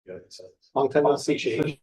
Good. So, Long time no see, Shane.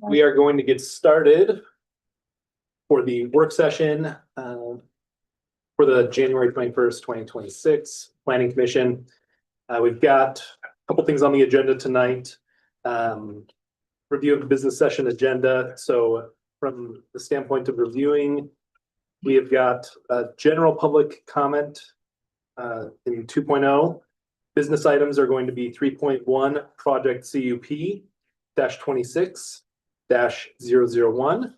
We are going to get started for the work session for the January 21st, 2026 Planning Commission. We've got a couple things on the agenda tonight. Review of the business session agenda. So from the standpoint of reviewing, we have got a general public comment in 2.0. Business items are going to be 3.1 project CUP-26-001.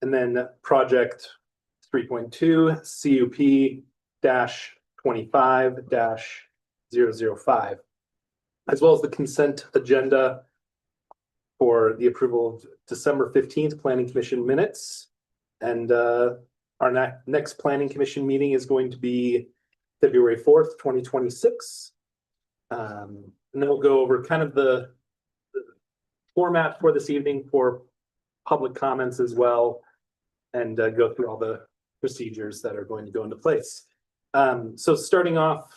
And then project 3.2 CUP-25-005, as well as the consent agenda for the approval of December 15th Planning Commission minutes. And our next Planning Commission meeting is going to be February 4th, 2026. And then we'll go over kind of the format for this evening for public comments as well, and go through all the procedures that are going to go into place. So starting off,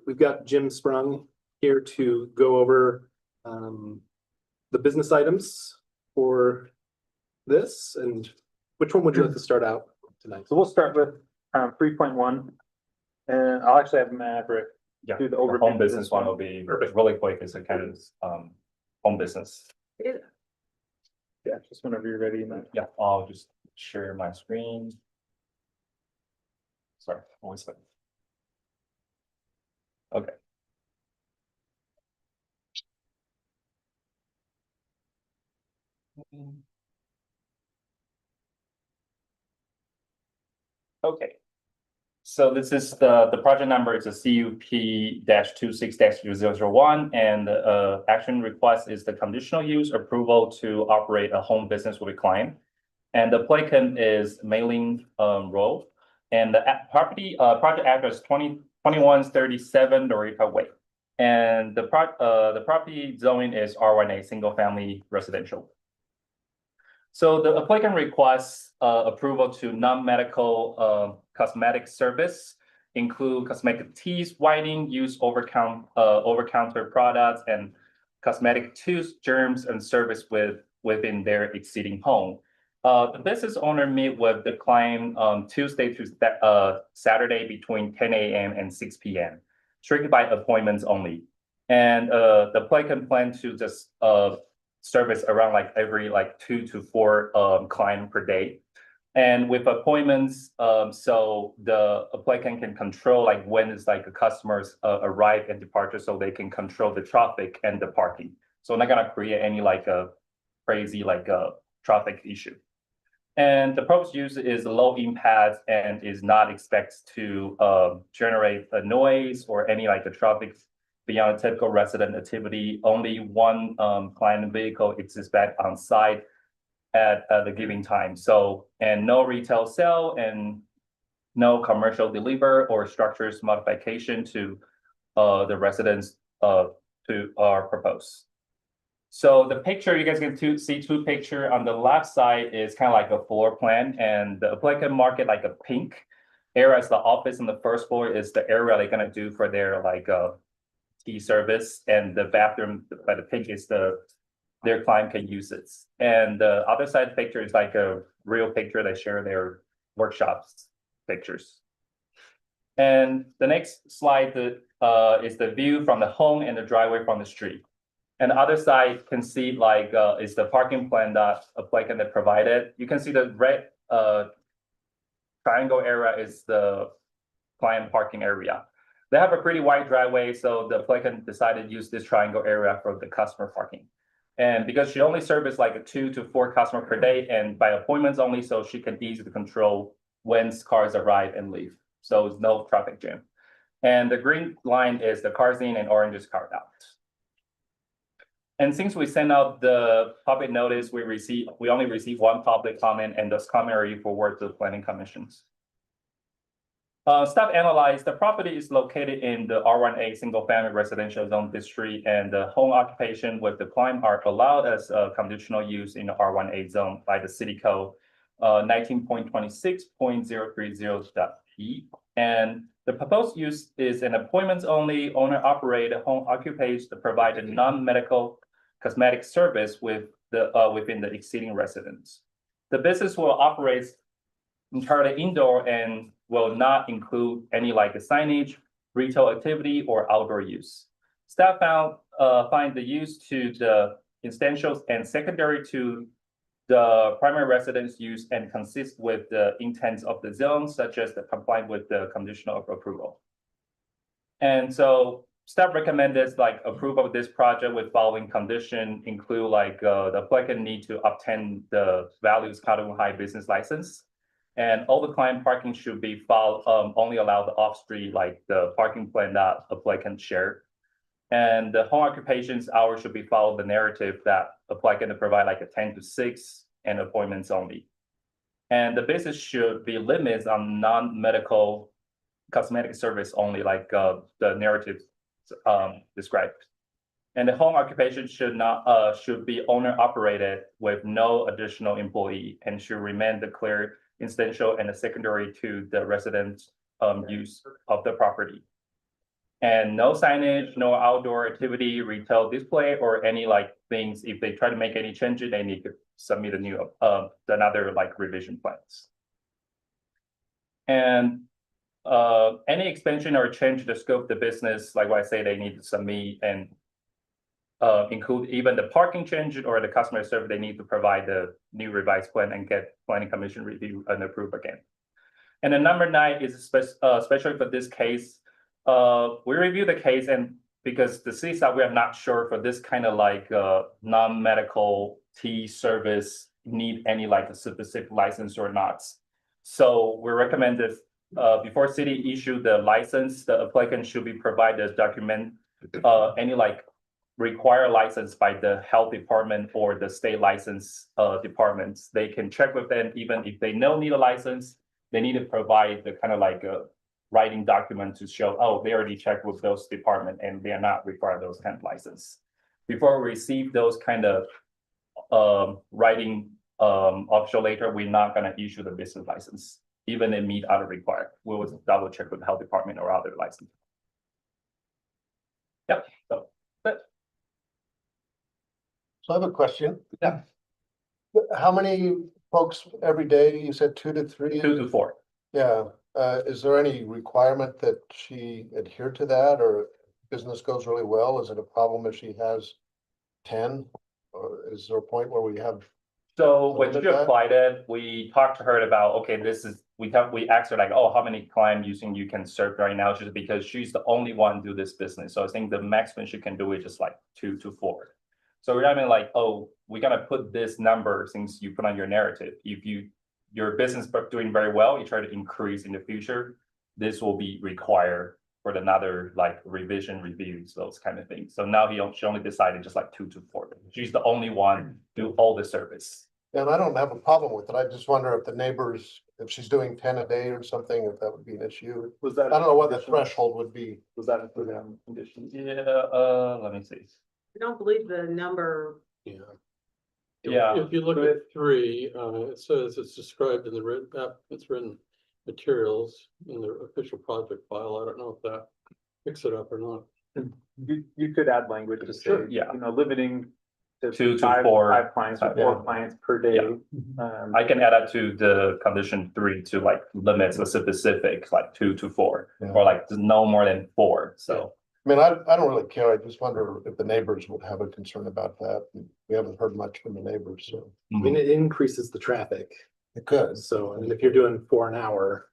we've got Jim Sprung here to go over the business items for this. And which one would you like to start out tonight? So we'll start with 3.1, and I'll actually have Maverick do the overview. home business one will be really quick. It's a kind of home business. Yeah, just whenever you're ready. Yeah, I'll just share my screen. Sorry, always second. Okay. Okay. So this is the project number is a CUP-26-001, and the action request is the conditional use approval to operate a home business with a client. And the applicant is Mei-Ling Rowe, and the property project address 2137 Dorita Way. And the property zoning is R1A, single family residential. So the applicant requests approval to non-medical cosmetic service, include cosmetic teeth whitening, use over-counter products, and cosmetic tooth germs and service within their existing home. The business owner meet with the client Tuesday to Saturday between 10 a.m. and 6 p.m. strictly by appointments only. And the applicant plan to just service around every 2 to 4 client per day. And with appointments, so the applicant can control when is a customer's arrive and departure, so they can control the traffic and the parking. So not gonna create any a crazy traffic issue. And the proposed use is low impact and is not expected to generate a noise or any a traffic beyond typical resident activity. Only one client vehicle is expected on site at the given time. So, and no retail sale and no commercial deliver or structures modification to the residents to our proposed. So the picture, you guys can see two picture. On the left side is kind of like a floor plan, and the applicant mark it like a pink area as the office, and the first floor is the area they're gonna do for their like tea service, and the bathroom by the pink is their client can use it. And the other side picture is like a real picture they share their workshops pictures. And the next slide is the view from the home and the driveway from the street. And the other side can see like is the parking plan that applicant that provided. You can see the red triangle area is the client parking area. They have a pretty wide driveway, so the applicant decided to use this triangle area for the customer parking. And because she only services like a 2 to 4 customers per day and by appointments only, so she can easily control when cars arrive and leave. So it's no traffic jam. And the green line is the cars in and orange is car out. And since we sent out the public notice, we only received one public comment, and those comment are forwarded to the planning commissions. Staff analyzed the property is located in the R1A single family residential zone district, and the home occupation with the client are allowed as a conditional use in the R1A zone by the city code 19.26.030.e. And the proposed use is an appointments only owner operated home occupation to provide a non-medical cosmetic service with the within the exceeding residence. The business will operate entirely indoor and will not include any like a signage, retail activity, or outdoor use. Staff find the use to the essentials and secondary to the primary residence use and consist with the intents of the zone, such as the complying with the conditional approval. And so staff recommended like approval of this project with following condition include like the applicant need to obtain the values Colorado High business license. And all the client parking should be filed, only allow the off-street, like the parking plan that applicant share. And the home occupations hours should be followed the narrative that applicant to provide like a 10 to 6 and appointments only. And the business should be limits on non-medical cosmetic service only, like the narrative described. And the home occupation should be owner operated with no additional employee and should remain declared essential and secondary to the resident use of the property. And no signage, no outdoor activity, retail display, or any like things. If they try to make any changes, they need to submit a new another like revision plans. And any expansion or change to the scope of the business, like what I say, they need to submit and include even the parking change or the customer service. They need to provide the new revised plan and get planning commission review and approve again. And then number 9 is especially for this case, we review the case, and because the city staff, we are not sure for this kind of like non-medical tea service need any like a specific license or not. So we recommend that before city issue the license, the applicant should be provided document any like require license by the health department or the state license departments. They can check with them. Even if they don't need a license, they need to provide the kind of like a writing document to show, oh, they already checked with those department and they are not required those kind of license. Before we receive those kind of writing official letter, we're not going to issue the business license, even if meet other required. We will double check with the health department or other license. Yep. So I have a question. Yeah. How many folks every day? You said 2 to 3? 2 to 4. Yeah. Is there any requirement that she adhere to that, or business goes really well? Is it a problem if she has 10? Or is there a point where we have? So when she applied it, we talked to her about, okay, this is, we asked her like, oh, how many clients using you can serve right now? Just because she's the only one do this business. So I think the maximum she can do is just like 2 to 4. So we're not even like, oh, we're gonna put this number since you put on your narrative. If your business doing very well, you try to increase in the future, this will be required for another like revision reviews, those kind of things. So now she only decided just like 2 to 4. She's the only one do all the service. And I don't have a problem with it. I just wonder if the neighbors, if she's doing 10 a day or something, if that would be an issue. Was that? I don't know what the threshold would be. Was that included on conditions? Yeah, let me see. I don't believe the number, Yeah. Yeah. If you look at three, it says it's described in the written, it's written materials in the official project file. I don't know if that picks it up or not. You could add language to say, Sure, yeah. you know, limiting. Two to five- four. Five clients or Yeah. 4 clients per day. Yeah. I can add that to the condition 3 to like limits a specific, like 2 to 4, Yeah. or like no more than 4, so. I mean, I don't really care. I just wonder if the neighbors would have a concern about that. We haven't heard much from the neighbors, so I mean, it increases the traffic. it could. So, I mean, if you're doing 4 an hour,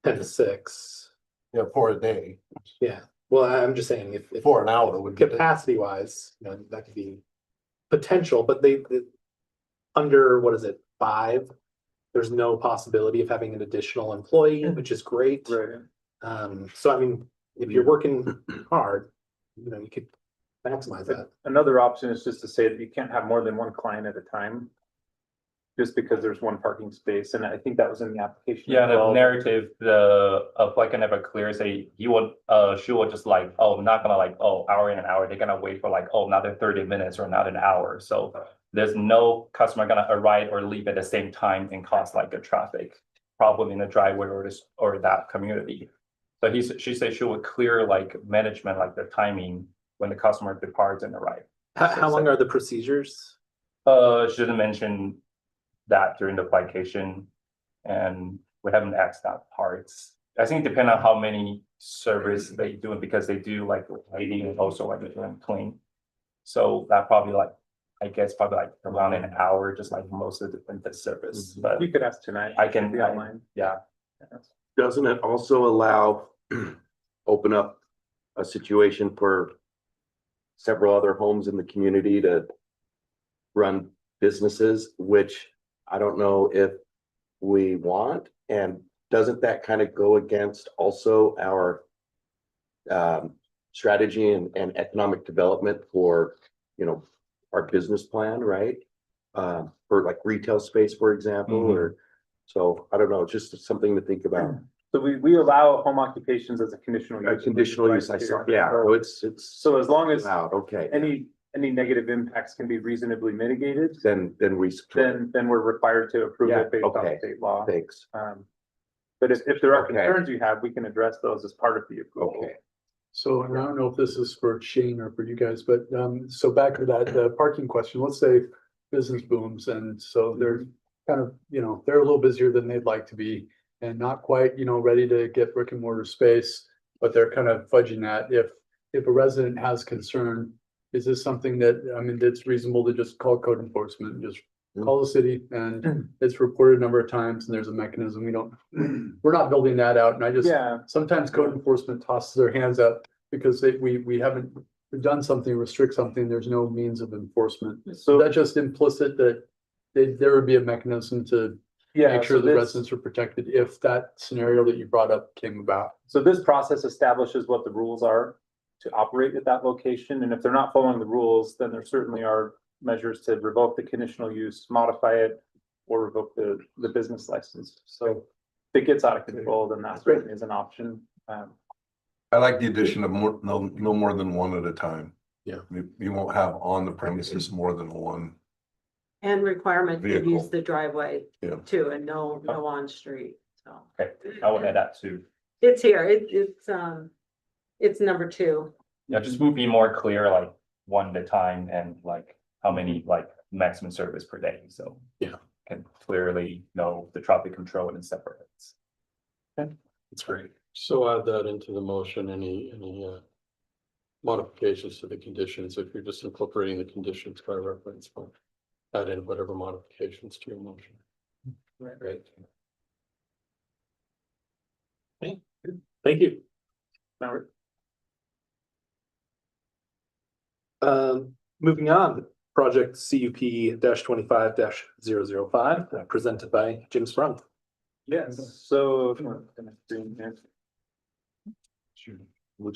10 to 6, Yeah, for a day, yeah. Well, I'm just saying if for an hour would be. capacity wise, you know, that could be potential, but they under, what is it, 5? There's no possibility of having an additional employee, which is great. Right. So I mean, if you're working hard, you know, you could maximize that. Another option is just to say that you can't have more than 1 client at a time. Just because there's 1 parking space, and I think that was in the application. Yeah, as the well. narrative, the applicant never clear, say, he would, she would just like, oh, not gonna like, oh, hour in an hour, they're gonna wait for like, oh, another 30 minutes or not an hour, so. There's no customer gonna arrive or leave at the same time and cause like a traffic problem in the driveway or this, or that community. So she said she would clear like management, like the timing when the customer departs and arrive. How long are the procedures? She didn't mention that during the application, and we haven't asked that parts. I think depending on how many service they do, because they do like lighting and also like doing clean. So that probably like, I guess probably like around an hour, just like most of the different service, but You could ask tonight. I can, The outline. yeah. Doesn't it also allow, open up a situation for several other homes in the community to run businesses, which I don't know if we want, and doesn't that kind of go against also our strategy and economic development for, you know, our business plan, right? For like retail space, for example, or, so I don't know, just something to think about. So we allow home occupations as a conditional use. Conditional use, I saw, yeah, so it's So as long as out, okay, any negative impacts can be reasonably mitigated, then we. then we're required to approve Yeah, it based on okay. state law. Thanks, But if there are Okay. concerns you have, we can address those as part of the approval. okay. So, and I don't know if this is for Shane or for you guys, but, so back to that, parking question, let's say business booms, and so they're kind of, you know, they're a little busier than they'd like to be, and not quite, you know, ready to get brick and mortar space, but they're kind of fudging that. If a resident has concern, is this something that, I mean, it's reasonable to just call code enforcement, just call the city, and it's reported a number of times, and there's a mechanism, we're not building that out, and I just. Yeah, Sometimes code enforcement tosses their hands up because we haven't done something, restrict something, there's no means of enforcement. So so, that's just implicit that there would be a mechanism to yeah, make sure so the this, residents are protected if that scenario that you brought up came about. so this process establishes what the rules are to operate at that location, and if they're not following the rules, then there certainly are measures to revoke the conditional use, modify it, or revoke the business license. So if it gets out of control, then that certainly is an option. I like the addition of no more than 1 at a time. Yeah. You won't have on the premises more than 1. and requirement to Vehicle. use the driveway Yeah. too, and no on street, so. Okay, I will add that too. It's here, it's number 2. Yeah, just would be more clear, like 1 at a time and like how many like maximum service per day, so. Yeah. Can clearly know the traffic control and separates. That's great. So add that into the motion, any modifications to the conditions, if you're just incorporating the conditions by reference, add in whatever modifications to your motion. Great. Okay, good. Thank you. Moving on, project CUP 25 presented by Jim Sprung. Yes, so.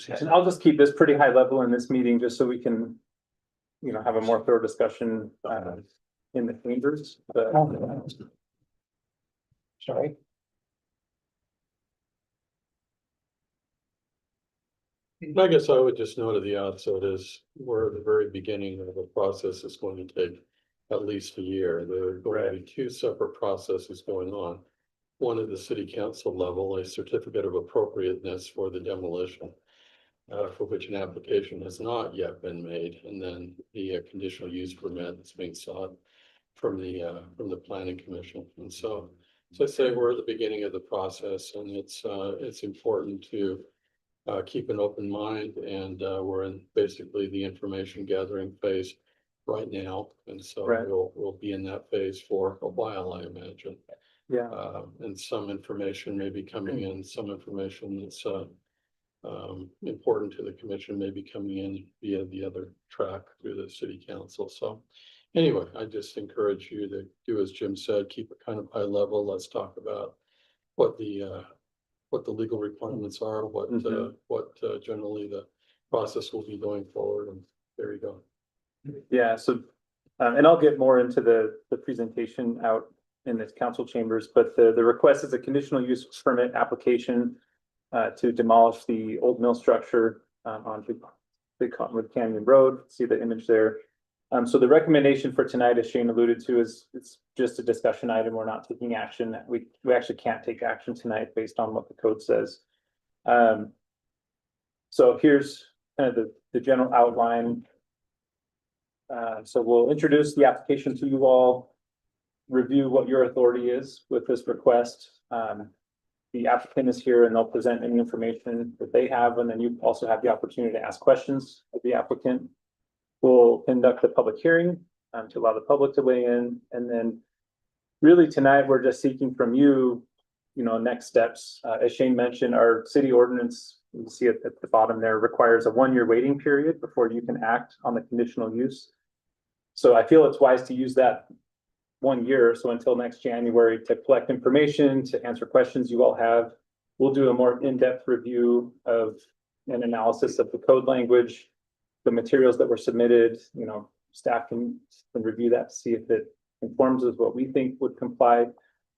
And I'll just keep this pretty high level in this meeting, just so we can, you know, have a more thorough discussion in the chambers, but. Sorry. I guess I would just note at the outset is we're at the very beginning of a process that's going to take at least a year. There are going to be two separate processes going on. One at the city council level, a certificate of appropriateness for the demolition, for which an application has not yet been made, and then the conditional use permit that's being sought from the planning commission. And so, as I say, we're at the beginning of the process, and it's important to keep an open mind, and we're in basically the information gathering phase right now. And so Right. we'll be in that phase for a while, I imagine. Yeah. And some information may be coming in, some information that's important to the commission may be coming in via the other track through the city council. So anyway, I just encourage you to do as Jim said, keep it kind of high level. Let's talk about what the legal requirements are, what generally the process will be going forward, and there you go. Yeah, so, and I'll get more into the presentation out in the council chambers, but the request is a conditional use permit application to demolish the old mill structure on Big Cottonwood Canyon Road. See the image there. So the recommendation for tonight, as Shane alluded to, is it's just a discussion item. We're not taking action. We actually can't take action tonight based on what the code says. So here's kind of the general outline. So we'll introduce the application to you all, review what your authority is with this request. The applicant is here and they'll present any information that they have, and then you also have the opportunity to ask questions of the applicant. We'll conduct the public hearing to allow the public to weigh in, and then really tonight we're just seeking from you, next steps. As Shane mentioned, our city ordinance, you can see it at the bottom there, requires a 1-year waiting period before you can act on the conditional use. So I feel it's wise to use that 1 year, so until next January, to collect information, to answer questions you all have. We'll do a more in-depth review of an analysis of the code language, the materials that were submitted. Staff can review that to see if it conforms with what we think would comply.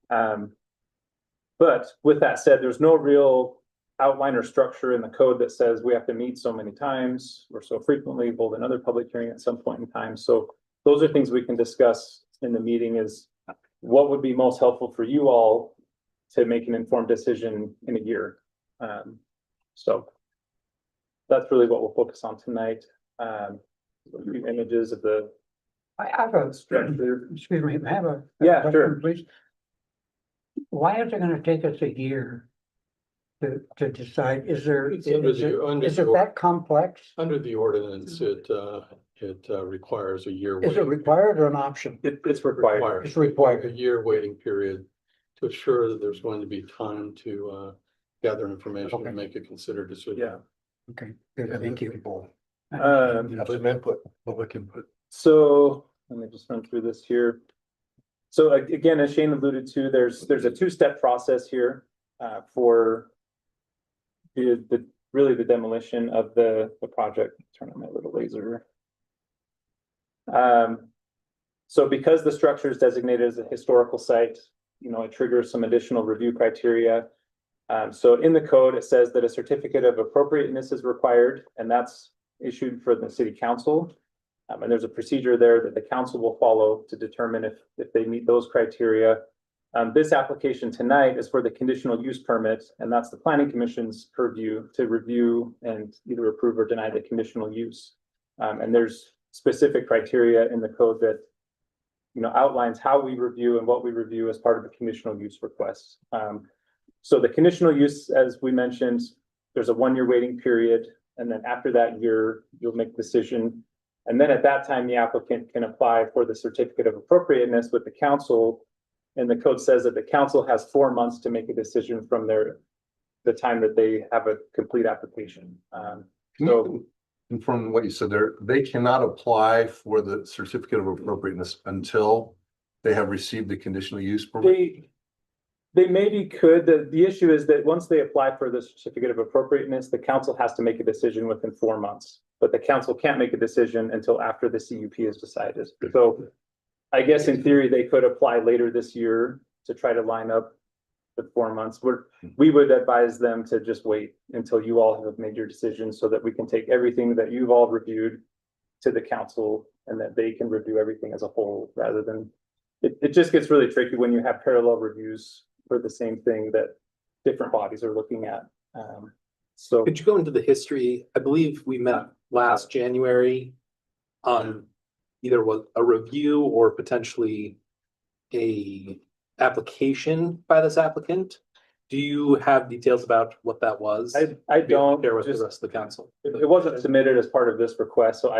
But with that said, there's no real outline or structure in the code that says we have to meet so many times or so frequently, hold another public hearing at some point in time. So those are things we can discuss in the meeting, is what would be most helpful for you all to make an informed decision in a year. So that's really what we'll focus on tonight. Images of the I have a, structure. excuse me, I have a. Yeah, question, sure. Please. Why is it gonna take us a year to decide? Is there, It's under the- is it that complex? Under the ordinance, it requires a year. Is it required or an option? It's required. It's required. A year waiting period to assure that there's going to be time to gather information Okay. and make a considered decision. Yeah. Okay, good, thank you. People Um, have some input. Public input. So let me just run through this here. So again, as Shane alluded to, there's a 2-step process here for really the demolition of the project. Turn on my little laser. So because the structure is designated as a historical site, it triggers some additional review criteria. So in the code, it says that a certificate of appropriateness is required, and that's issued for the city council. And there's a procedure there that the council will follow to determine if they meet those criteria. This application tonight is for the conditional use permit, and that's the planning commission's purview to review and either approve or deny the conditional use. And there's specific criteria in the code that outlines how we review and what we review as part of the conditional use request. So the conditional use, as we mentioned, there's a 1-year waiting period, and then after that year, you'll make a decision. And then at that time, the applicant can apply for the certificate of appropriateness with the council. And the code says that the council has 4 months to make a decision from the time that they have a complete application. Can you confirm what you said there? They cannot apply for the certificate of appropriateness until they have received the conditional use permit? They maybe could. The issue is that once they apply for the certificate of appropriateness, the council has to make a decision within 4 months. But the council can't make a decision until after the CUP is decided. So I guess in theory, they could apply later this year to try to line up the 4 months. We would advise them to just wait until you all have made your decision so that we can take everything that you've all reviewed to the council and that they can review everything as a whole rather than, it just gets really tricky when you have parallel reviews for the same thing that different bodies are looking at. So Could you go into the history? I believe we met last January on either was a review or potentially a application by this applicant. Do you have details about what that was? I don't, Share with the just, rest of the council. it wasn't submitted as part of this request, so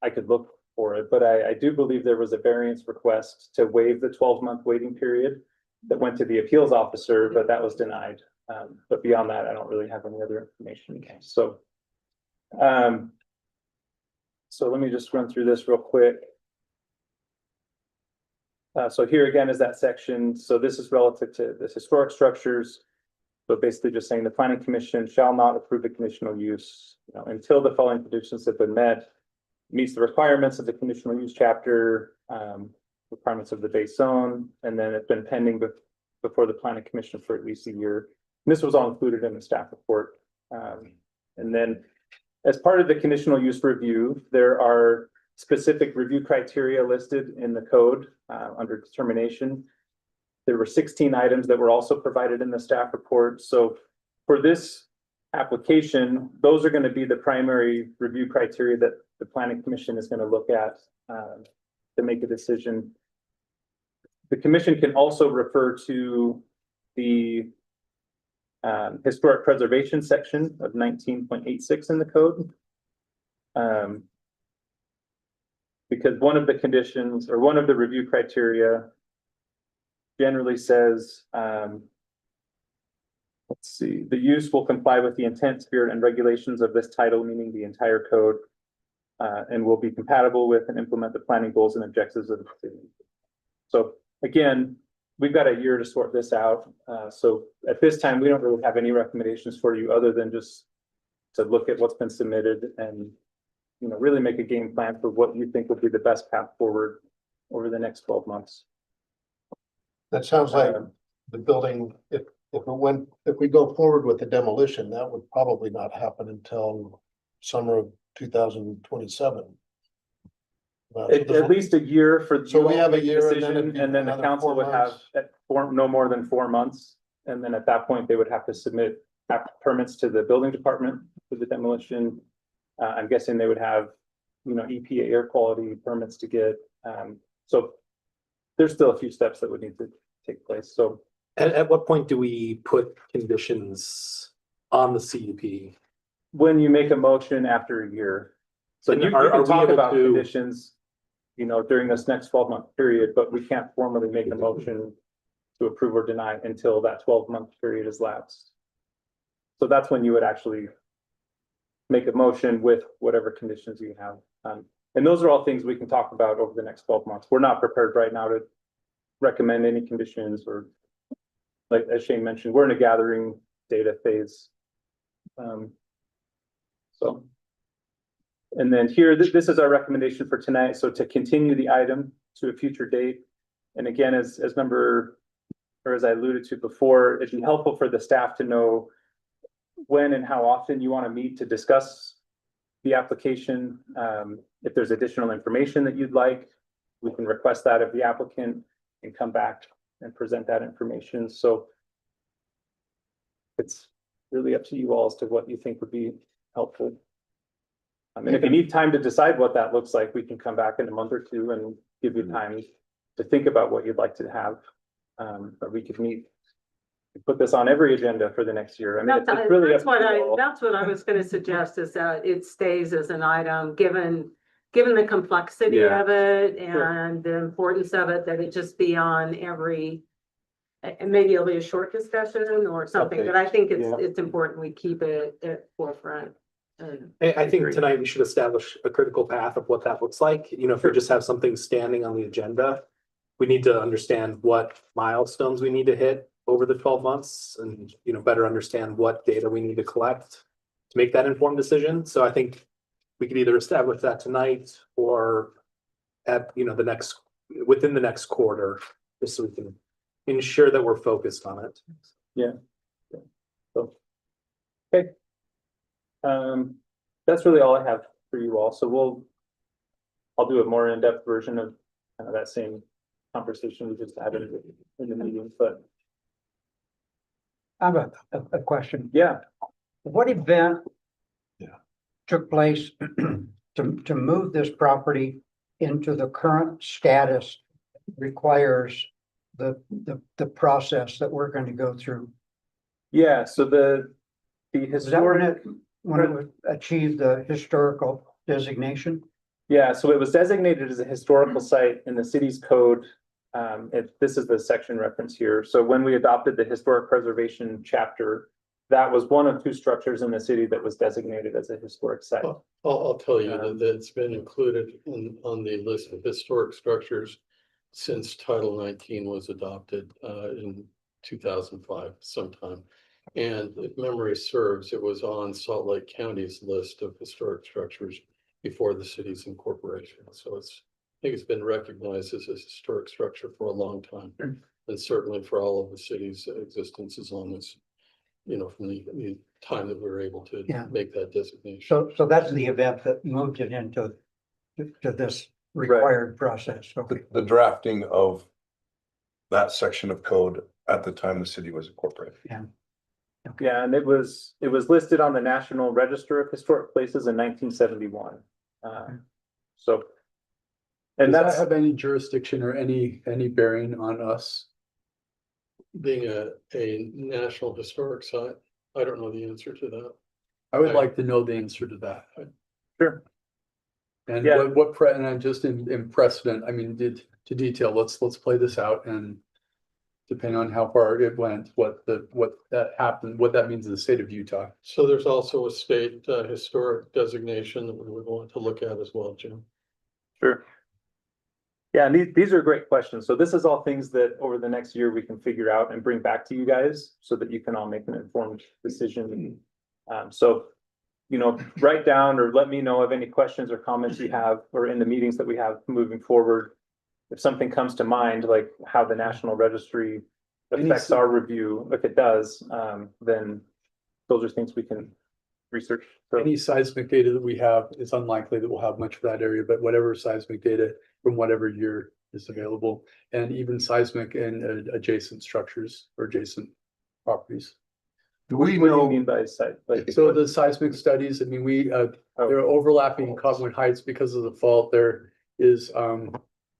I could look for it, but I do believe there was a variance request to waive the 12-month waiting period that went to the appeals officer, but that was denied. But beyond that, I don't really have any other information. So, so let me just run through this real quick. So here again is that section. So this is relative to this historic structures. But basically just saying the planning commission shall not approve the conditional use, until the following conditions have been met. Meets the requirements of the conditional use chapter, requirements of the base zone, and then it's been pending before the planning commission for at least a year. And this was all included in the staff report. And then as part of the conditional use review, there are specific review criteria listed in the code under determination. There were 16 items that were also provided in the staff report. So for this application, those are going to be the primary review criteria that the planning commission is going to look at to make a decision. The commission can also refer to the historic preservation section of 19.86 in the code. Because one of the conditions or one of the review criteria generally says, let's see, the use will comply with the intent, spirit, and regulations of this title, meaning the entire code, and will be compatible with and implement the planning goals and objectives of the city. So again, we've got a year to sort this out. So at this time, we don't really have any recommendations for you other than just to look at what's been submitted and, really make a game plan for what you think would be the best path forward over the next 12 months. That sounds like the building, if we go forward with the demolition, that would probably not happen until summer of 2027. At least a year for. So we you all have to a make year and decision, then it'd be and then the another council 4 would have months. no more than 4 months. And then at that point, they would have to submit permits to the building department for the demolition. I'm guessing they would have, EPA air quality permits to get. So there's still a few steps that would need to take place. So At what point do we put conditions on the CUP? when you make a motion after a year. So And you are can we talk able about to- conditions, during this next 12-month period, but we can't formally make a motion to approve or deny until that 12-month period is lapsed. So that's when you would actually make a motion with whatever conditions you have. And those are all things we can talk about over the next 12 months. We're not prepared right now to recommend any conditions or, like, as Shane mentioned, we're in a gathering data phase. So. And then here, this is our recommendation for tonight. So to continue the item to a future date. And again, as I alluded to before, it'd be helpful for the staff to know when and how often you want to meet to discuss the application. If there's additional information that you'd like, we can request that of the applicant and come back and present that information. So it's really up to you all as to what you think would be helpful. And if you need time to decide what that looks like, we can come back in a month or two and give you time to think about what you'd like to have. But we could meet, put this on every agenda for the next year. I mean, it's really up That's to what you all. that's what I was gonna suggest is that it stays as an item, given the complexity Yeah. of it Sure. and the importance of it, that it just be on every. And maybe it'll be a short discussion or something, Okay. but I think Yeah. it's important we keep it at forefront. And I think tonight we should establish a critical path of what that looks like. If we just have something standing on the agenda, we need to understand what milestones we need to hit over the 12 months and, better understand what data we need to collect to make that informed decision. So I think we could either establish that tonight or at, within the next quarter, just so we can ensure that we're focused on it. Okay. That's really all I have for you all, so I'll do a more in-depth version of kind of that same conversation we just had in the meeting, but I have a question. yeah. What event? Yeah. Took place to move this property into the current status requires the process that we're going to go through? Yeah, so the Is that when historic, it would achieve the historical designation? yeah, so it was designated as a historical site in the city's code. This is the section reference here. So when we adopted the historic preservation chapter, that was one of two structures in the city that was designated as a historic site. I'll tell you that it's been included on the list of historic structures since Title 19 was adopted in 2005 sometime. And if memory serves, it was on Salt Lake County's list of historic structures before the city's incorporation. So I think it's been recognized as a historic structure for a long time. And certainly for all of the city's existence, as long as, from the time that we were able to Yeah. make that designation. So that's the event that moved it into this required process. Okay. The drafting of that section of code at the time the city was incorporated. Yeah, and it was listed on the National Register of Historic Places in 1971. So, Does and that that's, have any jurisdiction or any bearing on us? Being a national historic site, I don't know the answer to that. I would like to know the answer to that. sure. And Yeah. and I'm just in precedent, I mean, to detail, let's play this out, and depending on how far it went, what that happened, what that means in the state of Utah. So there's also a state historic designation that we would want to look at as well, Jim. Sure. Yeah, and these are great questions. So this is all things that over the next year we can figure out and bring back to you guys so that you can all make an informed decision. So, write down or let me know of any questions or comments you have, or in the meetings that we have moving forward. If something comes to mind, like how the National Registry affects our review, if it does, then those are things we can research. So, Any seismic data that we have, it's unlikely that we'll have much for that area, but whatever seismic data from whatever year is available, and even seismic and adjacent structures or adjacent properties. Do what we do you know, mean by site? Like, So the seismic studies, I mean, they're overlapping in Cottonwood Heights because of the fault. There is,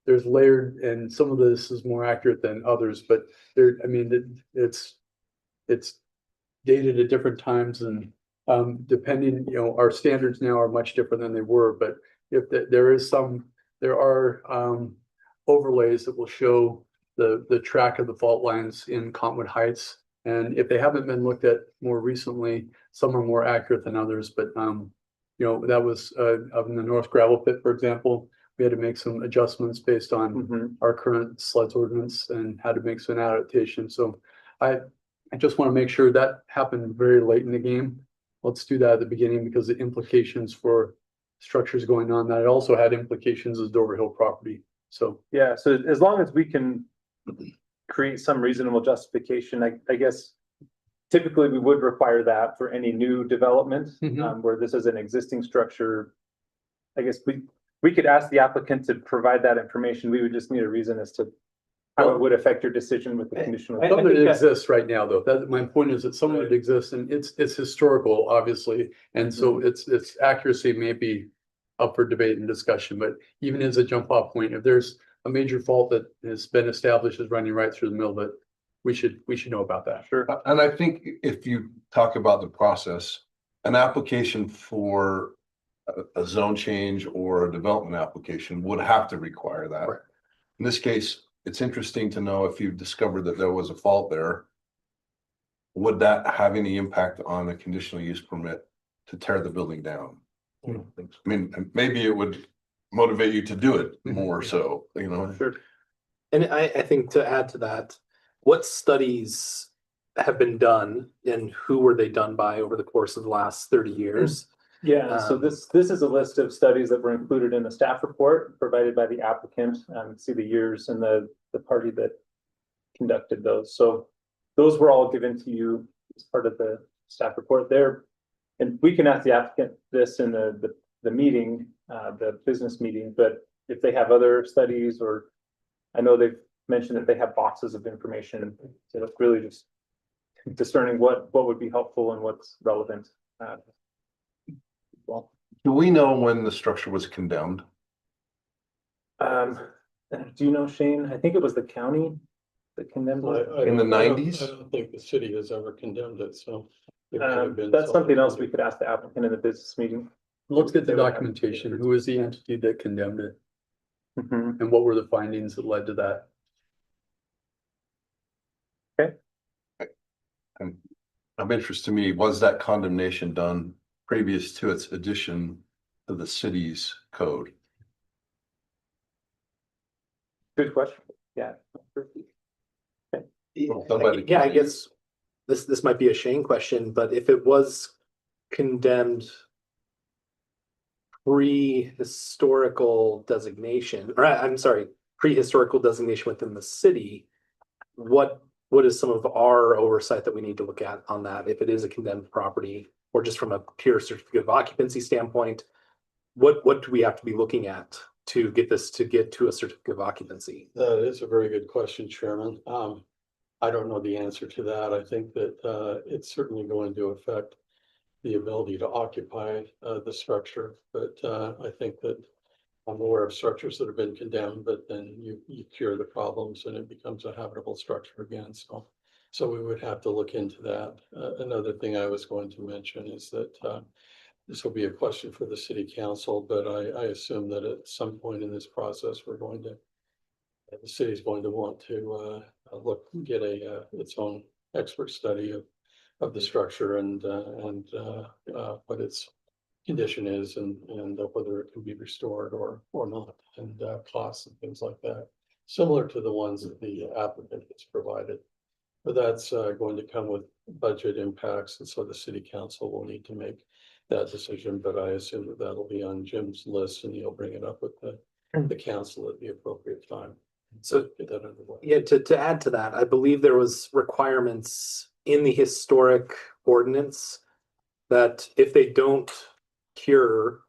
there's layered, and some of this is more accurate than others, but it's dated at different times, and depending, our standards now are much different than they were, but if there are overlays that will show the track of the fault lines in Cottonwood Heights. And if they haven't been looked at more recently, some are more accurate than others, but that was up in the North Gravel Pit, for example. We had to make some adjustments based on our current sleds ordinance and had to make some adaptations. So I just want to make sure that happened very late in the game. Let's do that at the beginning, because the implications for structures going on, that it also had implications as Dover Hill property. So yeah, so as long as we can create some reasonable justification, I guess typically we would require that for any new development, where this is an existing structure. I guess we could ask the applicant to provide that information. We would just need a reason as to how it would affect your decision with the conditional. some of it exists right now, though. My point is that some of it exists, and it's historical, obviously, and so its accuracy may be up for debate and discussion. But even as a jump off point, if there's a major fault that has been established as running right through the middle of it, we should know about that. Sure. and I think if you talk about the process, an application for a zone change or a development application would have to require that. Right. In this case, it's interesting to know if you discovered that there was a fault there, would that have any impact on a conditional use permit to tear the building down? I mean, maybe it would motivate you to do it more so, Sure. And I think to add to that, what studies have been done and who were they done by over the course of the last 30 years? Yeah, so this is a list of studies that were included in the staff report provided by the applicant. See the years and the party that conducted those. So those were all given to you as part of the staff report there. And we can ask the applicant this in the meeting, the business meeting, but if they have other studies, or I know they've mentioned that they have boxes of information, so it's really just discerning what would be helpful and what's relevant. Well, Do we know when the structure was condemned? do you know, Shane? I think it was the county that condemned it. In the I don't- 90s? I don't think the city has ever condemned it, so. it might have been That's something else we could ask the applicant in the business meeting. Let's get They the would have- documentation. Who is the entity that condemned it? Mhm. And what were the findings that led to that? Of interest to me, was that condemnation done previous to its addition to the city's code? Good question. Yeah. Somebody- Yeah, I guess this might be a Shane question, but if it was condemned prehistorical designation, or I'm sorry, prehistorical designation within the city, what is some of our oversight that we need to look at on that, if it is a condemned property, or just from a pure certificate of occupancy standpoint? What do we have to be looking at to get this to get to a certificate of occupancy? That is a very good question, Chairman. I don't know the answer to that. I think that it's certainly going to affect the ability to occupy the structure, but I think that I'm aware of structures that have been condemned, but then you cure the problems and it becomes a habitable structure again. So we would have to look into that. Another thing I was going to mention is that this will be a question for the city council, but I assume that at some point in this process, the city's going to want to get its own expert study of the structure and what its condition is and whether it can be restored or not, and costs and things like that, similar to the ones that the applicant has provided. But that's going to come with budget impacts, and so the city council will need to make that decision. But I assume that that'll be on Jim's list, and he'll bring it up with the council at the appropriate time. So Get that underway. yeah, to add to that, I believe there was requirements in the historic ordinance that if they don't cure,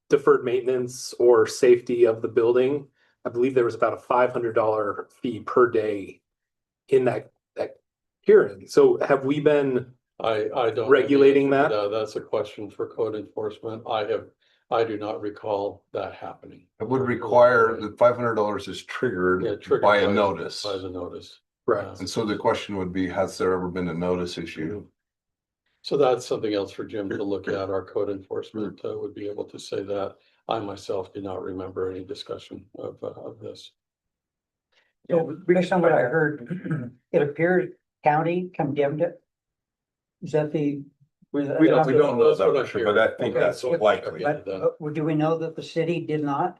deferred maintenance or safety of the building, I believe there was about a $500 fee per day in that curing. So have we been I don't. know the regulating answer to that? That's a question for code enforcement. I do not recall that happening. It would require, the $500 is Yeah, triggered triggered by a notice. By the notice. Correct. And so the question would be, has there ever been a notice issue? So that's something else for Jim to look at. Our code enforcement would be able to say that. I myself do not remember any discussion of this. So based on what I heard, it appears county condemned it. Is that the? We don't know That's what that I for sure, hear. but I think Okay. that's likely. Yeah. But do we know that the city did not?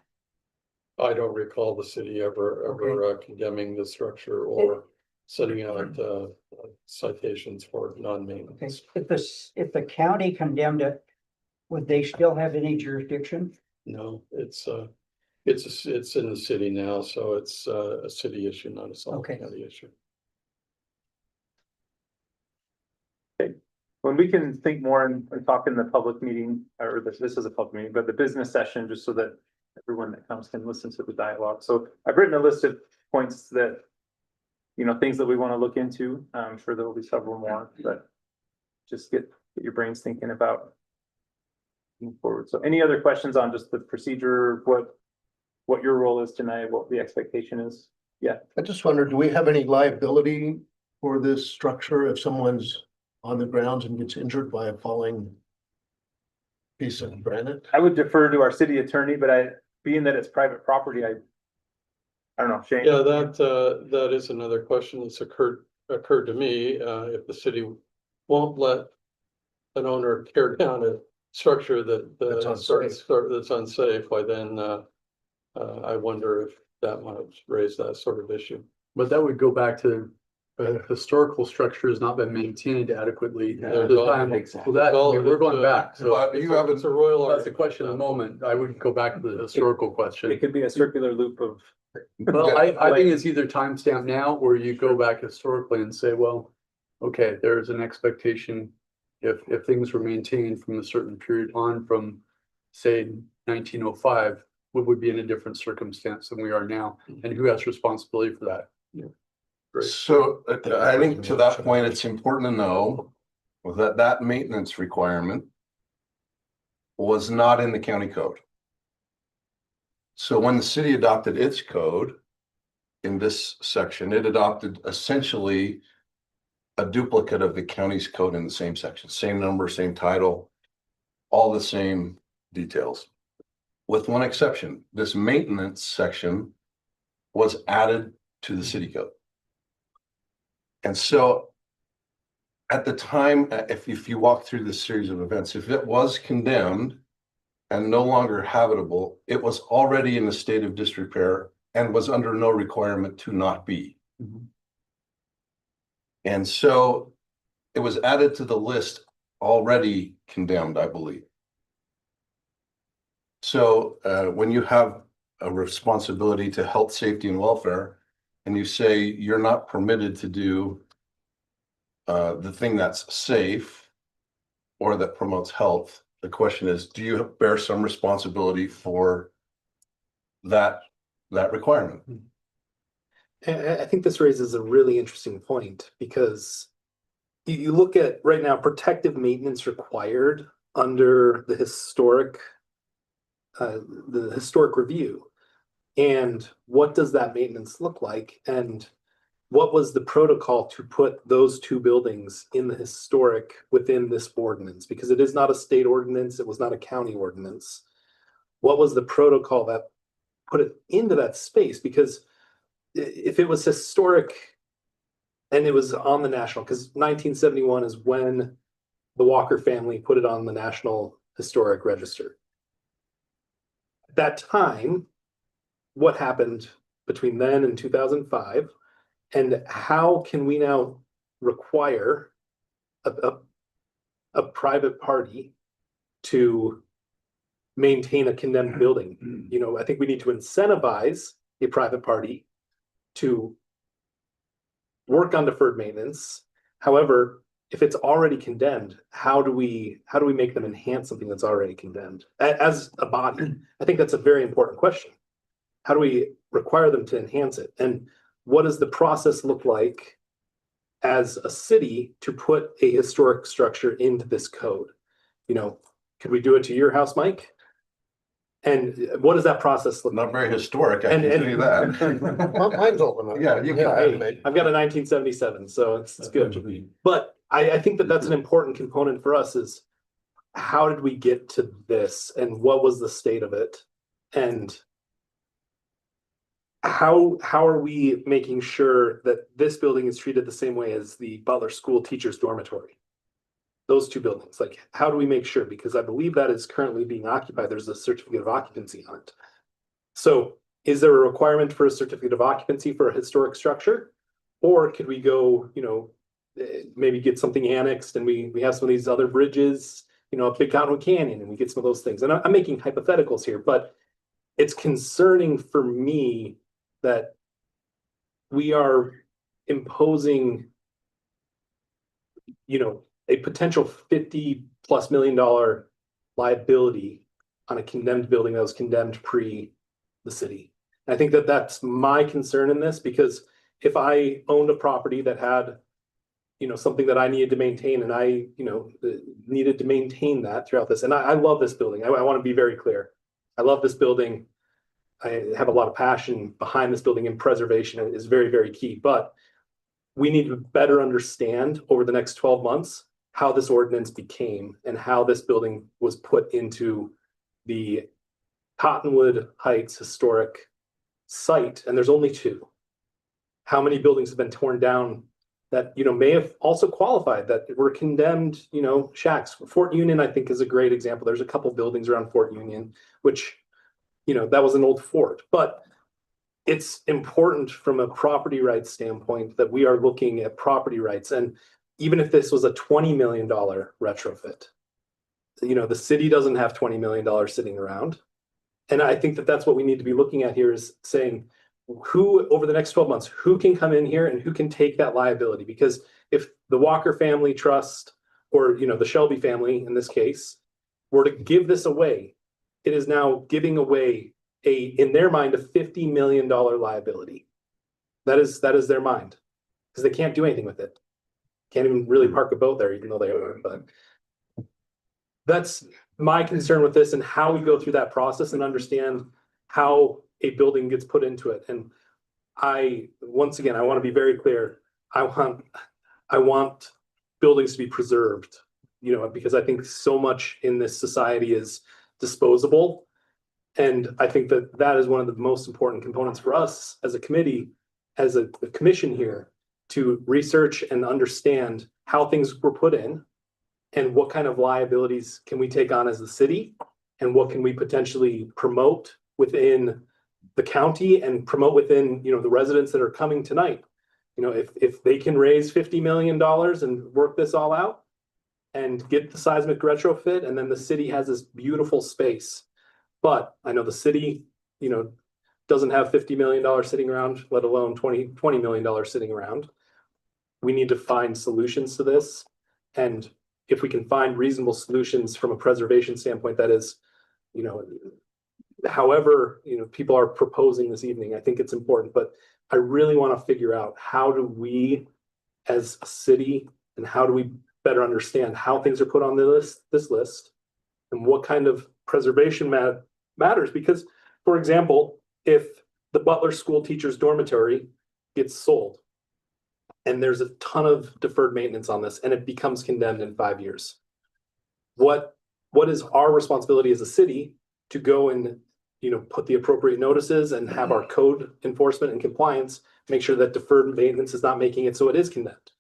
I don't recall the city ever condemning the structure or setting out citations for Okay, non-maintenance. if the county condemned it, would they still have any jurisdiction? No, it's in the city now, so it's a city issue, not a Sullivan Okay. County issue. When we can think more and talk in the public meeting, or this is a public meeting, but the business session, just so that everyone that comes can listen to the dialogue. So I've written a list of points that, things that we want to look into. I'm sure there will be several more, but just get your brains thinking about moving forward. So any other questions on just the procedure, what your role is tonight, what the expectation is? Yeah. I just wonder, do we have any liability for this structure if someone's on the grounds and gets injured by a falling piece of granite? I would defer to our city attorney, but being that it's private property, I don't know, Shane. Yeah, that is another question that's occurred to me. If the city won't let an owner tear down a structure That's unsafe. that's unsafe, why then I wonder if that might raise that sort of issue. But that would go back to a historical structure has not been maintained adequately. at Yeah, the well, time. exactly. Well, that, I mean, we're It's going a- back, so But you haven't, It's a royal. that's the question of the moment. I would go back to the historical It question. could be a circular loop of, Well, I think it's either timestamp now or you go back historically and say, well, okay, there's an expectation. If things were maintained from a certain period on from, say, 1905, we would be in a different circumstance than we are now. And who has responsibility for that? so I think to that point, it's important to know that that maintenance requirement was not in the county code. So when the city adopted its code in this section, it adopted essentially a duplicate of the county's code in the same section, same number, same title, all the same details. With one exception, this maintenance section was added to the city code. And so at the time, if you walk through this series of events, if it was condemned and no longer habitable, it was already in a state of disrepair and was under no requirement to not be. And so it was added to the list already condemned, I believe. So when you have a responsibility to health, safety, and welfare, and you say you're not permitted to do the thing that's safe or that promotes health, the question is, do you bear some responsibility for that requirement? And I think this raises a really interesting point because you look at right now, protective maintenance required under the historic review. And what does that maintenance look like? And what was the protocol to put those two buildings in the historic within this ordinance? Because it is not a state ordinance, it was not a county ordinance. What was the protocol that put it into that space? Because if it was historic and it was on the national, because 1971 is when the Walker family put it on the National Historic Register. At that time, what happened between then and 2005? And how can we now require a private party to maintain a condemned building? You know, I think we need to incentivize a private party to work on deferred maintenance. However, if it's already condemned, how do we make them enhance something that's already condemned as a body? I think that's a very important question. How do we require them to enhance it? And what does the process look like as a city to put a historic structure into this code? You know, could we do it to your house, Mike? And what does that process look Not like? very historic, I can tell you that. Mine's open. Yeah, you can Hey, I've got a 1977, so it's good. But I think that that's an important component for us is how did we get to this and what was the state of it? And how are we making sure that this building is treated the same way as the Butler School Teachers Dormitory? Those two buildings, like how do we make sure? Because I believe that is currently being occupied. There's a certificate of occupancy on it. So is there a requirement for a certificate of occupancy for a historic structure? Or could we go, you know, maybe get something annexed and we have some of these other bridges, you know, up Big Cottonwood Canyon, and we get some of those things. And I'm making hypotheticals here, but it's concerning for me that we are imposing, you know, a potential $50+ million liability on a condemned building that was condemned pre the city. And I think that that's my concern in this, because if I owned a property that had, you know, something that I needed to maintain, and I, you know, needed to maintain that throughout this, and I love this building. I want to be very clear. I love this building. I have a lot of passion behind this building, and preservation is very, very key. But we need to better understand over the next 12 months how this ordinance became and how this building was put into the Cottonwood Heights Historic Site. And there's only two. How many buildings have been torn down that, you know, may have also qualified that were condemned, you know, shacks? Fort Union, I think, is a great example. There's a couple buildings around Fort Union, which, you know, that was an old fort. But it's important from a property rights standpoint that we are looking at property rights. And even if this was a $20 million retrofit, you know, the city doesn't have $20 million sitting around. And I think that that's what we need to be looking at here is saying, who over the next 12 months, who can come in here and who can take that liability? Because if the Walker Family Trust or, you know, the Shelby family in this case were to give this away, it is now giving away in their mind, a $50 million liability. That is their mind, because they can't do anything with it. Can't even really park a boat there, even though they are, but that's my concern with this and how we go through that process and understand how a building gets put into it. And once again, I want to be very clear. I want buildings to be preserved, you know, because I think so much in this society is disposable. And I think that that is one of the most important components for us as a committee, as a commission here, to research and understand how things were put in and what kind of liabilities can we take on as the city and what can we potentially promote within the county and promote within, you know, the residents that are coming tonight. You know, if they can raise $50 million and work this all out and get the seismic retrofit, and then the city has this beautiful space. But I know the city, you know, doesn't have $50 million sitting around, let alone $20 million sitting around. We need to find solutions to this. And if we can find reasonable solutions from a preservation standpoint, that is, you know, however, you know, people are proposing this evening, I think it's important. But I really want to figure out how do we as a city and how do we better understand how things are put on this list and what kind of preservation matters. Because, for example, if the Butler School Teachers Dormitory gets sold and there's a ton of deferred maintenance on this and it becomes condemned in 5 years, what is our responsibility as a city to go and, you know, put the appropriate notices and have our code enforcement and compliance make sure that deferred maintenance is not making it so it is condemned?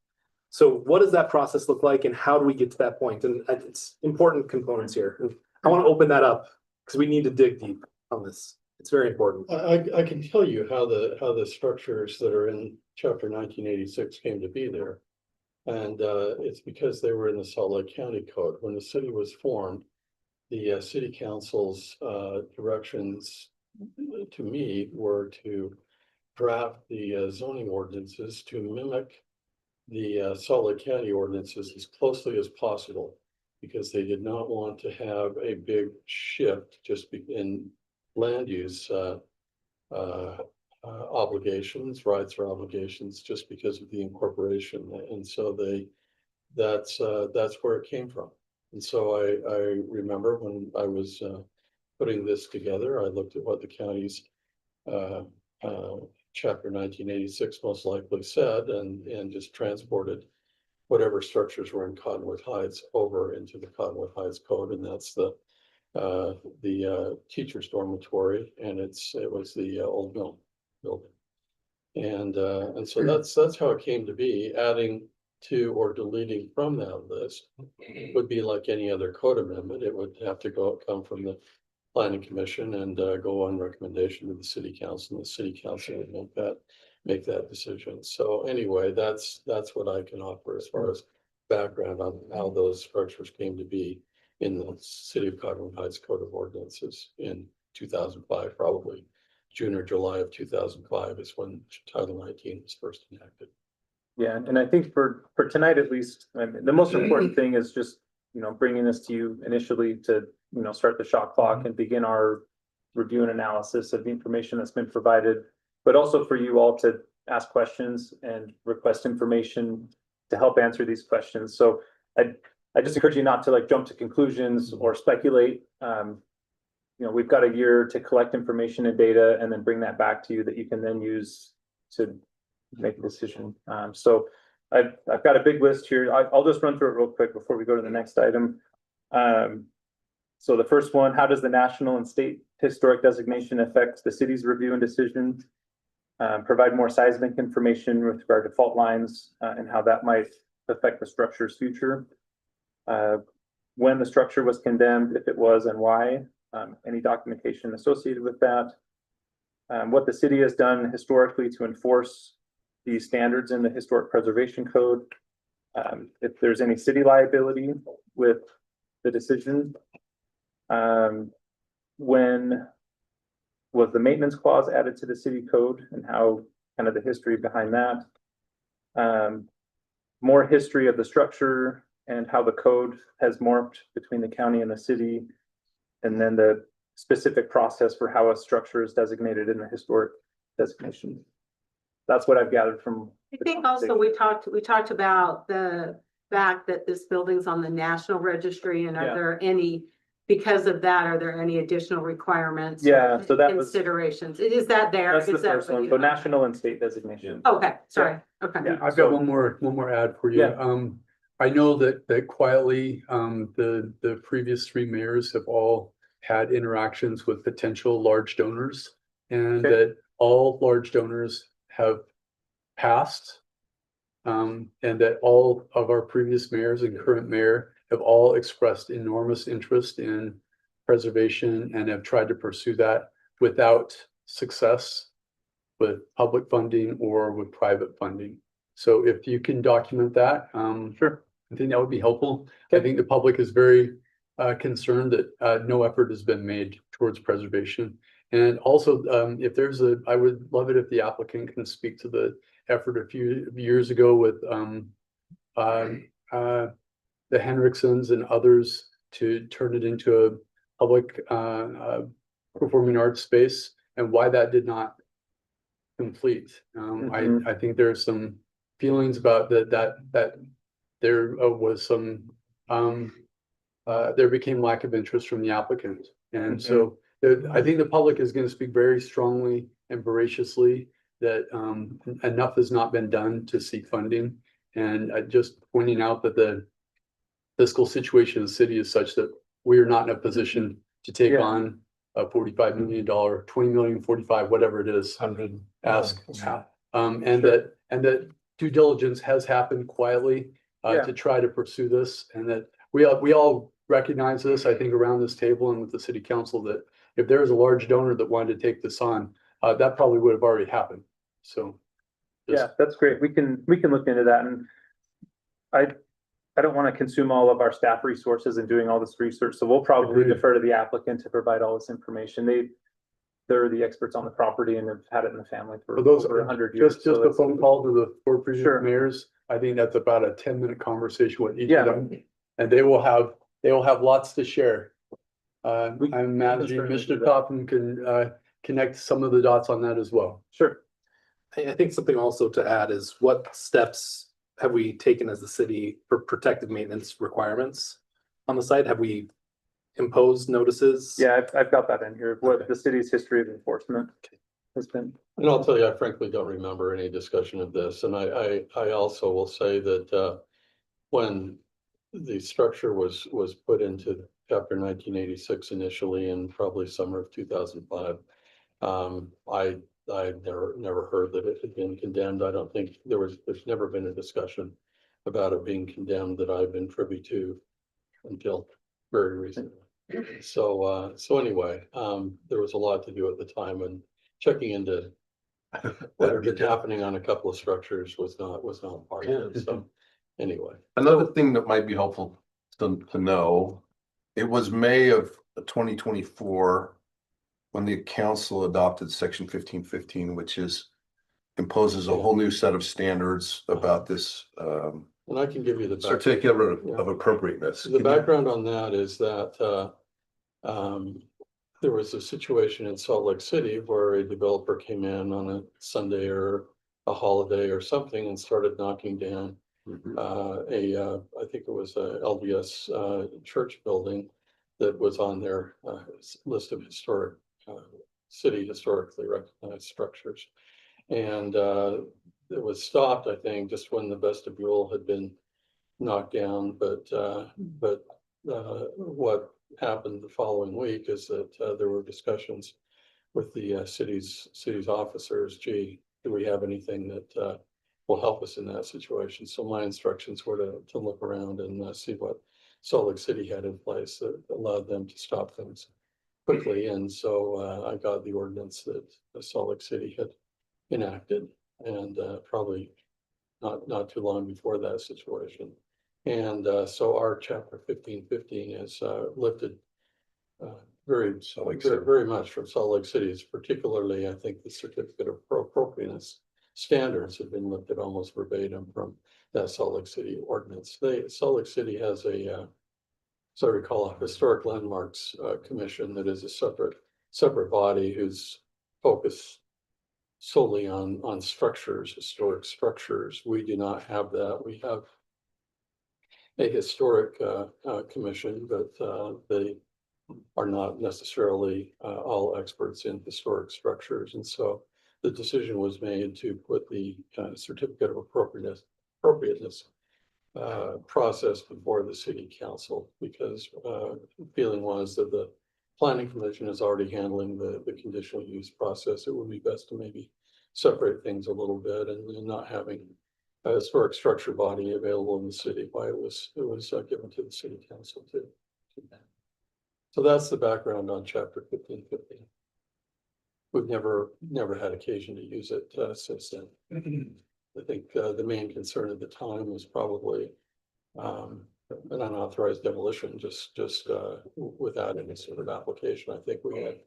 So what does that process look like and how do we get to that point? And it's important components here. And I want to open that up because we need to dig deep on this. It's very important. I can tell you how the structures that are in chapter 1986 came to be there. And it's because they were in the Salt Lake County Code. When the city was formed, the city council's directions to me were to draft the zoning ordinances to mimic the Salt Lake County ordinances as closely as possible, because they did not want to have a big shift just in land use obligations, rights or obligations, just because of the incorporation. And so that's where it came from. And so I remember when I was putting this together, I looked at what the county's chapter 1986 most likely said and just transported whatever structures were in Cottonwood Heights over into the Cottonwood Heights Code. And that's the teacher's dormitory, and it was the old mill building. And so that's how it came to be. Adding to or deleting from that list would be like any other code amendment. It would have to come from the planning commission and go on recommendation to the city council. And the city council would make that decision. So anyway, that's what I can offer as far as background on how those structures came to be in the city of Cottonwood Heights Code of Ordinances in 2005, probably June or July of 2005 is when Title 19 was first enacted. Yeah, and I think for tonight at least, I mean, the most important thing is just, you know, bringing this to you initially to, you know, start the shot clock and begin our review and analysis of the information that's been provided, but also for you all to ask questions and request information to help answer these questions. So I just encourage you not to like jump to conclusions or speculate. You know, we've got a year to collect information and data and then bring that back to you that you can then use to make a decision. So I've got a big list here. I'll just run through it real quick before we go to the next item. So the first one, how does the national and state historic designation affect the city's review and decision? Provide more seismic information with regard to fault lines and how that might affect the structure's future. When the structure was condemned, if it was, and why, any documentation associated with that. what the city has done historically to enforce these standards in the Historic Preservation Code. If there's any city liability with the decision. When was the maintenance clause added to the city code and how kind of the history behind that? More history of the structure and how the code has morphed between the county and the city. And then the specific process for how a structure is designated in the historic designation. That's what I've gathered from. I think also we talked about the fact that this building's on the National Registry, and Yeah. are there any, because of that, are there any additional requirements? Yeah, so that was, Considerations, is that there? that's the Is that first what one, you- so national and state designation. Okay, sorry, okay. Yeah. I've So- got one more ad for you. Yeah. I know that quietly, the previous three mayors have all had interactions with potential large donors. And Okay. that all large donors have passed. And that all of our previous mayors and current mayor have all expressed enormous interest in preservation and have tried to pursue that without success with public funding or with private funding. So if you can document that, Sure. I think that would be helpful. I think the public is very concerned that no effort has been made towards preservation. And also, if there's I would love it if the applicant can speak to the effort a few years ago with the Henriksons and others to turn it into a public performing arts space, and why that did not complete. I think there's some feelings about that there was some there became lack of interest from the applicant. And so I think the public is going to speak very strongly and voraciously that enough has not been done to seek funding. And just pointing out that the fiscal situation of the city is such that we are not in a position to take Yeah. on a $45 million, 20 million, 45, whatever it is, 100. ask. Yeah. And Sure. that due diligence has happened quietly Yeah. to try to pursue this, and that we all recognize this, I think, around this table and with the city council, that if there is a large donor that wanted to take this on, that probably would have already happened. So. Yeah, that's great. We can look into that, and I don't want to consume all of our staff resources in doing all this research, so we'll probably Agreed. defer to the applicant to provide all this information. They're the experts on the property and have had it in the family for For those, over 100 years. just so a it's- phone call to the four previous Sure. mayors, I think that's about a 10-minute conversation with each Yeah. of them. And they will have lots to share. We- I'm imagining certainly do Mr. that. Coffin can connect some of the dots on that as well. Sure. I think something also to add is what steps have we taken as the city for protective maintenance requirements on the site? Have we imposed notices? Yeah, I've got that in here, what Okay. the city's history of enforcement has been. And I'll tell you, I frankly don't remember any discussion of this, and I also will say that, when the structure was put into chapter 1986 initially, and probably summer of 2005. I never heard that it had been condemned. I don't think there's never been a discussion about it being condemned that I've been privy to until very recently. So anyway, there was a lot to do at the time, and checking into what had been happening on a couple of structures was not part of it. So anyway. Another thing that might be helpful to know, it was May of 2024 when the council adopted section 1515, which imposes a whole new set of standards about this And I can give you the certificate of appropriateness. The background on that is that there was a situation in Salt Lake City where a developer came in on a Sunday or a holiday or something and started knocking down I think it was a LDS church building that was on their list of historic city historically recognized structures. And it was stopped, I think, just when the vestibule had been knocked down. But what happened the following week is that there were discussions with the city's officers. Gee, do we have anything that will help us in that situation? So my instructions were to look around and see what Salt Lake City had in place that allowed them to stop things. quickly, and so I got the ordinance that Salt Lake City had enacted, and probably not too long before that situation. And so our chapter 1515 is lifted very, very much from Salt Lake City's, particularly, I think the certificate of appropriateness standards have been lifted almost verbatim from that Salt Lake City ordinance. Salt Lake City has a, so I recall, a historic landmarks commission that is a separate body whose focus solely on structures, historic structures. We do not have that. We have a historic commission, but they are not necessarily all experts in historic structures. And so the decision was made to put the certificate of appropriateness process before the city council, because the feeling was that the planning commission is already handling the conditional use process. It would be best to maybe separate things a little bit and not having a historic structure body available in the city, why it was given to the city council to. So that's the background on chapter 1515. We've never had occasion to use it since then. I think the main concern at the time was probably an unauthorized demolition, just without any sort of application. I think we had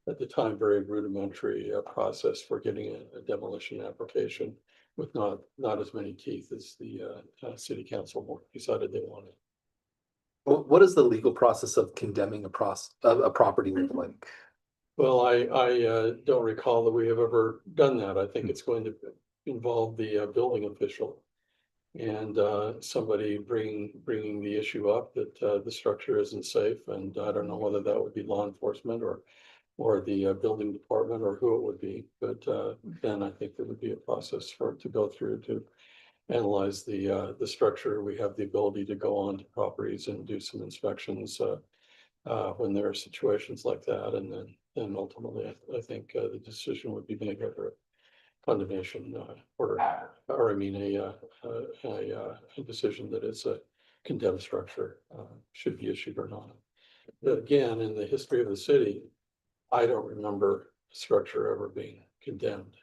at the time very rudimentary process for getting a demolition application with not as many teeth as the city council decided they wanted. What is the legal process of condemning a property look like? Well, I don't recall that we have ever done that. I think it's going to involve the building official and somebody bringing the issue up that the structure isn't safe. And I don't know whether that would be law enforcement or the building department or who it would be. But then I think there would be a process for it to go through to analyze the structure. We have the ability to go on to properties and do some inspections when there are situations like that. And then ultimately, I think the decision would be made whether a condemnation order, or I mean a decision that it's a condemned structure should be issued or not. But again, in the history of the city, I don't remember a structure ever being condemned.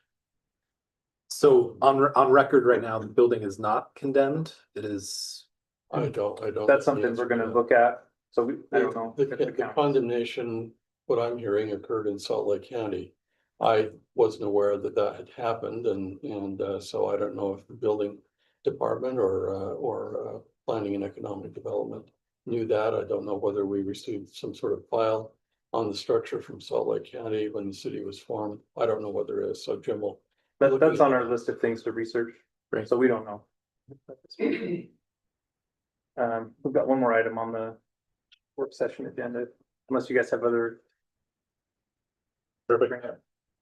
So on record right now, the building is not condemned. It is. I don't. That's something we're gonna look at. So I don't know. The condemnation, what I'm hearing, occurred in Salt Lake County. I wasn't aware that had happened, and so I don't know if the building department or planning and economic development knew that. I don't know whether we received some sort of file on the structure from Salt Lake County when the city was formed. I don't know whether it is. So Jim will. That's on our list of things to research. Right. So we don't know. We've got one more item on the work session agenda, unless you guys have other. Perfect.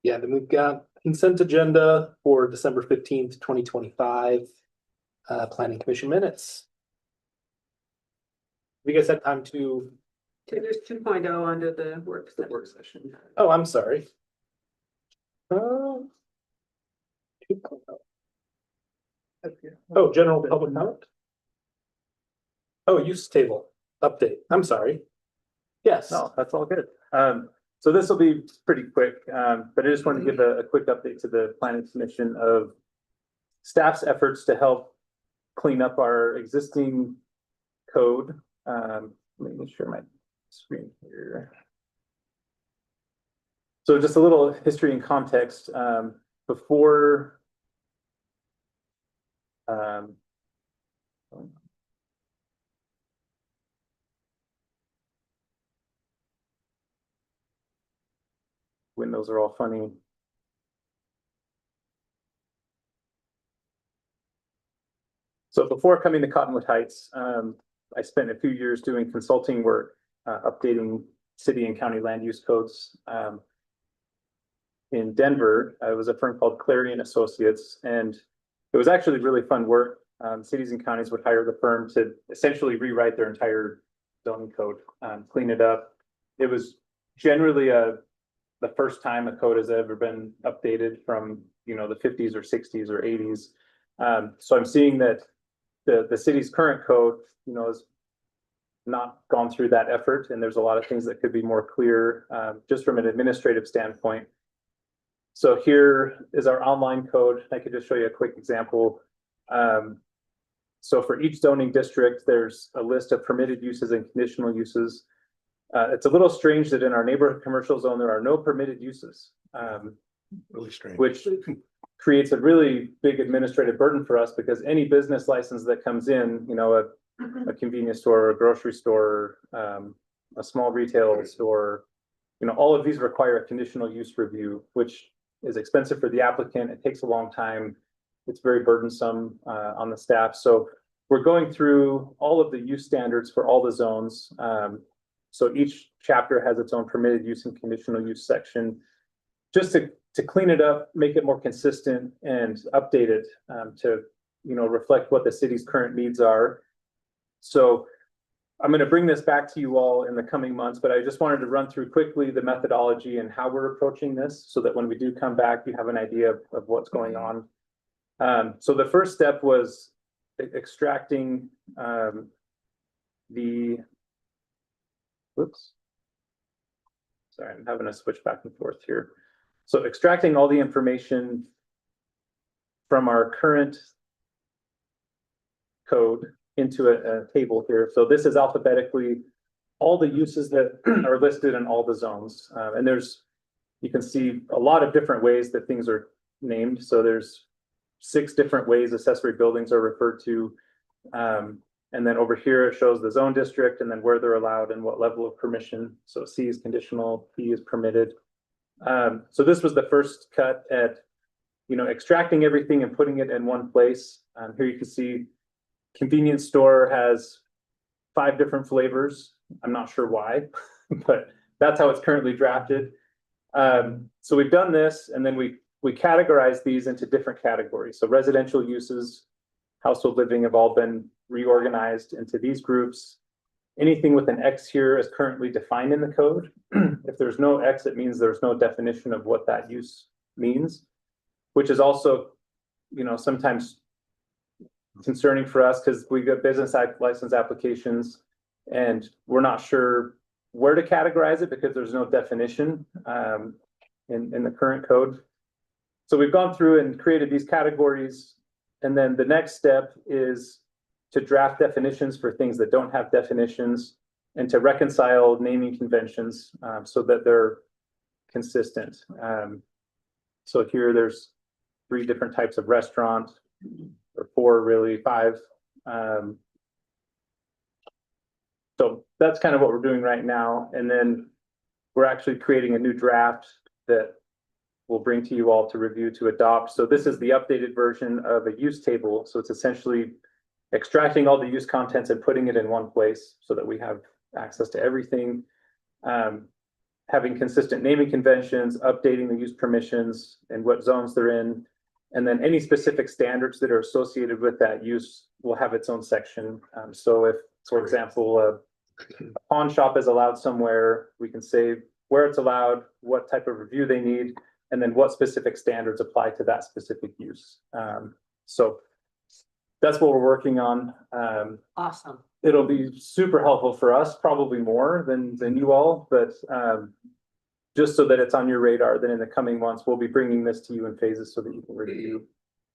Yeah, then we've got consent agenda for December 15th, 2025. Planning commission minutes. Have you guys had time to? There's 2.0 under the work The session. work session. Oh, I'm sorry. 2.0. Oh, general public comment? Oh, use table update. I'm sorry. Yes. No, that's all good. So this will be pretty quick, but I just want to give a quick update to the planning commission of staff's efforts to help clean up our existing code. Let me share my screen here. So just a little history and context. Before windows are all funny. So before coming to Cottonwood Heights, I spent a few years doing consulting work, updating city and county land use codes. In Denver, it was a firm called Clarion Associates, and it was actually really fun work. Cities and counties would hire the firm to essentially rewrite their entire zoning code, clean it up. It was generally the first time a code has ever been updated from, the 50s or 60s or 80s. So I'm seeing that the city's current code, is not gone through that effort, and there's a lot of things that could be more clear, just from an administrative standpoint. So here is our online code. I could just show you a quick example. So for each zoning district, there's a list of permitted uses and conditional uses. It's a little strange that in our neighborhood commercial zone, there are no permitted uses, Really strange. which creates a really big administrative burden for us, because any business license that comes in, a convenience store, a grocery store, a small retail store, all of these require a conditional use review, which is expensive for the applicant. It takes a long time. It's very burdensome on the staff. So we're going through all of the use standards for all the zones. So each chapter has its own permitted use and conditional use section, just to clean it up, make it more consistent and update it to, reflect what the city's current needs are. So I'm going to bring this back to you all in the coming months, but I just wanted to run through quickly the methodology and how we're approaching this, so that when we do come back, you have an idea of what's going on. So the first step was extracting sorry, I'm having to switch back and forth here. So extracting all the information from our current code into a table here. So this is alphabetically all the uses that are listed in all the zones. And you can see a lot of different ways that things are named. So there's 6 different ways accessory buildings are referred to. And then over here, it shows the zone district and then where they're allowed and what level of permission. So C is conditional, P is permitted. So this was the first cut at, extracting everything and putting it in one place. Here you can see convenience store has 5 different flavors. I'm not sure why, but that's how it's currently drafted. So we've done this, and then we categorize these into different categories. So residential uses, household living have all been reorganized into these groups. Anything with an X here is currently defined in the code. If there's no X, it means there's no definition of what that use means, which is also, sometimes concerning for us, because we get business license applications and we're not sure where to categorize it because there's no definition in the current code. So we've gone through and created these categories. And then the next step is to draft definitions for things that don't have definitions, and to reconcile naming conventions so that they're consistent. So here there's 3 different types of restaurant, or 4 really, 5. So that's kind of what we're doing right now. And then we're actually creating a new draft that we'll bring to you all to review, to adopt. So this is the updated version of a use table. So it's essentially extracting all the use contents and putting it in one place so that we have access to everything. Having consistent naming conventions, updating the use permissions and what zones they're in. And then any specific standards that are associated with that use will have its own section. So if, for example, a pawn shop is allowed somewhere, we can say where it's allowed, what type of review they need, and then what specific standards apply to that specific use. So that's what we're working on. Awesome. It'll be super helpful for us, probably more than you all, but just so that it's on your radar, then in the coming months, we'll be bringing this to you in phases so that you can review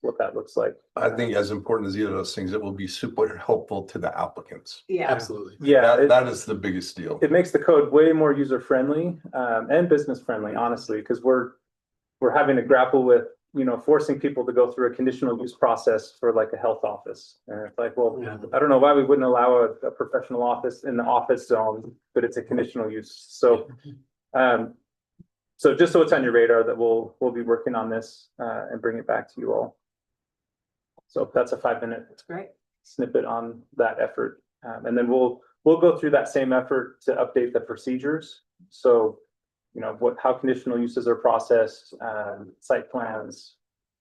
what that looks like. I think as important as either of those things, it will be super helpful to the applicants. Yeah. Absolutely. Yeah, That is the biggest deal. it makes the code way more user-friendly and business-friendly, honestly, because we're having to grapple with, forcing people to go through a conditional use process for like a health office. And it's like, well, I don't know why we wouldn't allow a professional office in the office zone, but it's a conditional use. So, so just so it's on your radar that we'll be working on this and bring it back to you all. So that's a 5-minute That's great. snippet on that effort. And then we'll go through that same effort to update the procedures. So, how conditional uses are processed, site plans,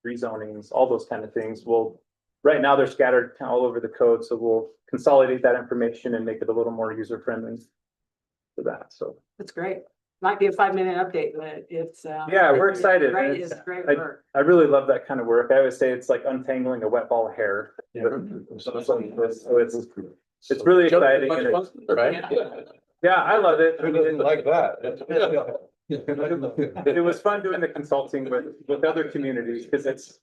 rezonings, all those kind of things. Right now they're scattered all over the code. So we'll consolidate that information and make it a little more user-friendly for that. So That's great. Might be a 5-minute update, but it's. Yeah, we're excited. Great, It's- it's great work. I really love that kind of work. I always say it's like untangling a wet ball of hair. Yeah. So it's It's really Just as exciting. much and it's- fun, Right? Yeah, I love it. I Who mean, doesn't like that? It was fun doing the consulting with other communities, because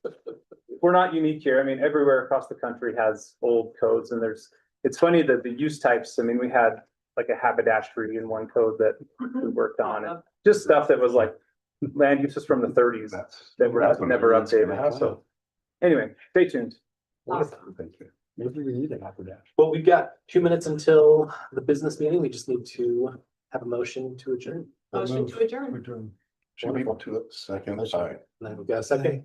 we're not unique here. I mean, everywhere across the country has old codes, and it's funny that the use types, I mean, we had like a haberdashery in one code that we worked on, and just stuff that was like land uses from the thirties that were never updated, so. Anyway, stay tuned. Thank you. Maybe we need a haberdash. Well, we've got 2 minutes until the business meeting. We just need to have a motion to adjourn. Motion to adjourn. Return. Should we go to it? Second, sorry. And then we've got a second.